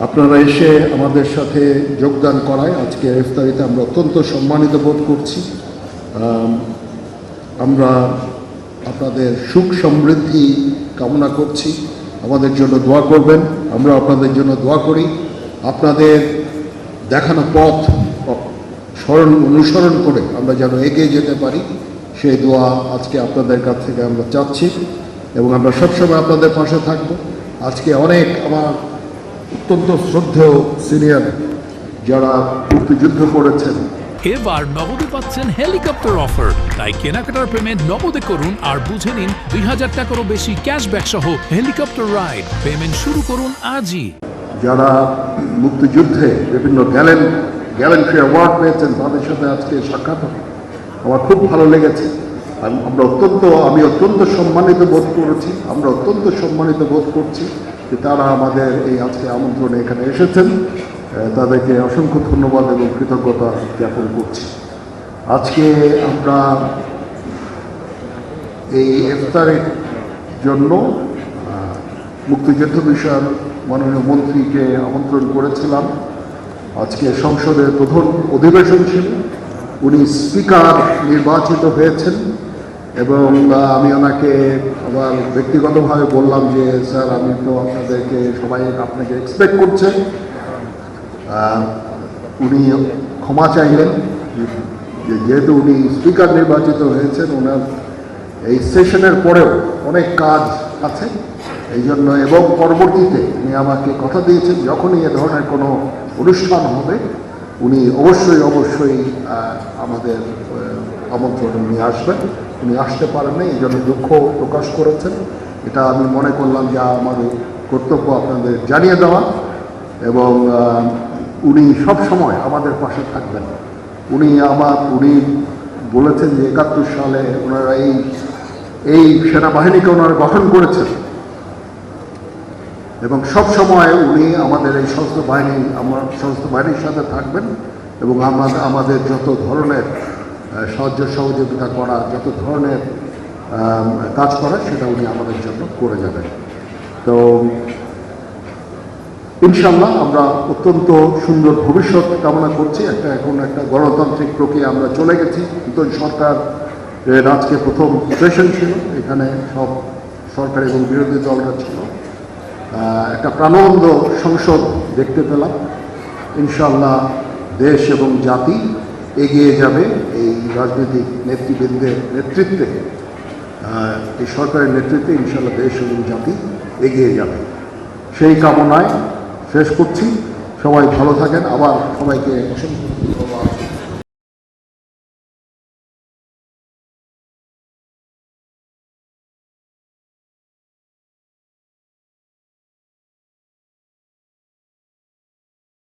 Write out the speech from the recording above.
আপনারা এসে আমাদের সাথে যোগদান করায় আজকে ইফতারিতে আমরা অত্যন্ত সম্মানিত বোধ করছি। আমরা আপনাদের সুখ সমৃদ্ধি কামনা করছি। আমাদের জন্য দোয়া করবেন, আমরা আপনাদের জন্য দোয়া করি। আপনাদের দেখানো পথ অনুসরণ করে আমরা যেন এগিয়ে যেতে পারি, সেই দোয়া আজকে আপনাদের কাছ থেকে আমরা চাচ্ছি এবং আমরা সবসময় আপনাদের পাশে থাকব। আজকে অনেক আমার অত্যন্ত শ্রদ্ধেয় সিনিয়র যারা মুক্তিযুদ্ধ করেছেন, এবার নগদে পাচ্ছেন হেলিকপ্টার অফার, তাই কেনাকাটার পেমেন্ট নগদে করুন আর বুঝে নিন 2000 টাকারও বেশি ক্যাশব্যাক সহ হেলিকপ্টার রাইড। পেমেন্ট শুরু করুন আজই। যারা মুক্তিযুদ্ধে বিভিন্ন গ্যালেন্ট্রি অ্যাওয়ার্ড পেয়েছেন তাদের সাথে আজকে সাক্ষাৎ আমার খুব ভালো লেগেছে। আমি অত্যন্ত সম্মানিত বোধ করেছি, আমরা অত্যন্ত সম্মানিত বোধ করছি যে তারা আমাদের এই আজকে আমন্ত্রণে এখানে এসেছেন। তাদেরকে অসংখ্য ধন্যবাদ এবং কৃতজ্ঞতা জ্ঞাপন করছি। আজকে আমরা এই ইফতারের জন্য মুক্তিযুদ্ধ বিষয়ক মাননীয় মন্ত্রীকে আমন্ত্রণ করেছিলাম। আজকে সংসদের প্রথম অধিবেশন ছিল, উনি স্পিকার নির্বাচিত হয়েছেন এবং আমি ওনাকে আবার ব্যক্তিগতভাবে বললাম যে স্যার, আমি তো সবাই আপনাকে এক্সপেক্ট করছে। উনি ক্ষমা চাইলেন যেহেতু উনি স্পিকার নির্বাচিত হয়েছেন, ওনার এই সেশনের পরেও অনেক কাজ আছে এই জন্য, এবং পরবর্তীতে উনি আমাকে কথা দিয়েছেন যখনই এ ধরনের কোনো অনুষ্ঠান হবে উনি অবশ্যই আমাদের আমন্ত্রণ নিয়ে আসবেন। উনি আসতে পারেন না, এই জন্য দুঃখ প্রকাশ করেছেন। এটা আমি মনে করলাম যে আমার কর্তব্য আপনাদের জানিয়ে দেওয়া, এবং উনি সব সময় আমাদের পাশে থাকবেন। উনি বলেছেন যে 71 সালে ওনারা এই সেনাবাহিনীকে ওনারা গঠন করেছেন এবং সব সময় উনি আমাদের এই সশস্ত্র বাহিনীর সাথে থাকবেন এবং আমাদের যত ধরনের সাহায্য সহযোগিতা করা, যত ধরনের কাজ করা, সেটা উনি আমাদের জন্য করে যাবেন। তো ইনশাল্লাহ আমরা অত্যন্ত সুন্দর ভবিষ্যৎ কামনা করছি। এখন একটা গণতান্ত্রিক প্রক্রিয়া আমরা চলে গেছি। নতুন সরকার আজকে প্রথম সেশন ছিল, এখানে সব সরকার এবং বিরোধী দলরা ছিল। একটা প্রাণবন্ত সংসদ দেখতে পেলাম। ইনশাল্লাহ দেশ এবং জাতি এগিয়ে যাবে এই রাজনৈতিক নেতৃবৃন্দের নেতৃত্বে, এই সরকারের নেতৃত্বে ইনশাল্লাহ দেশ এবং জাতি এগিয়ে যাবে। সেই কামনায় শেষ করছি। সবাই ভালো থাকেন। আবার সবাইকে অসংখ্য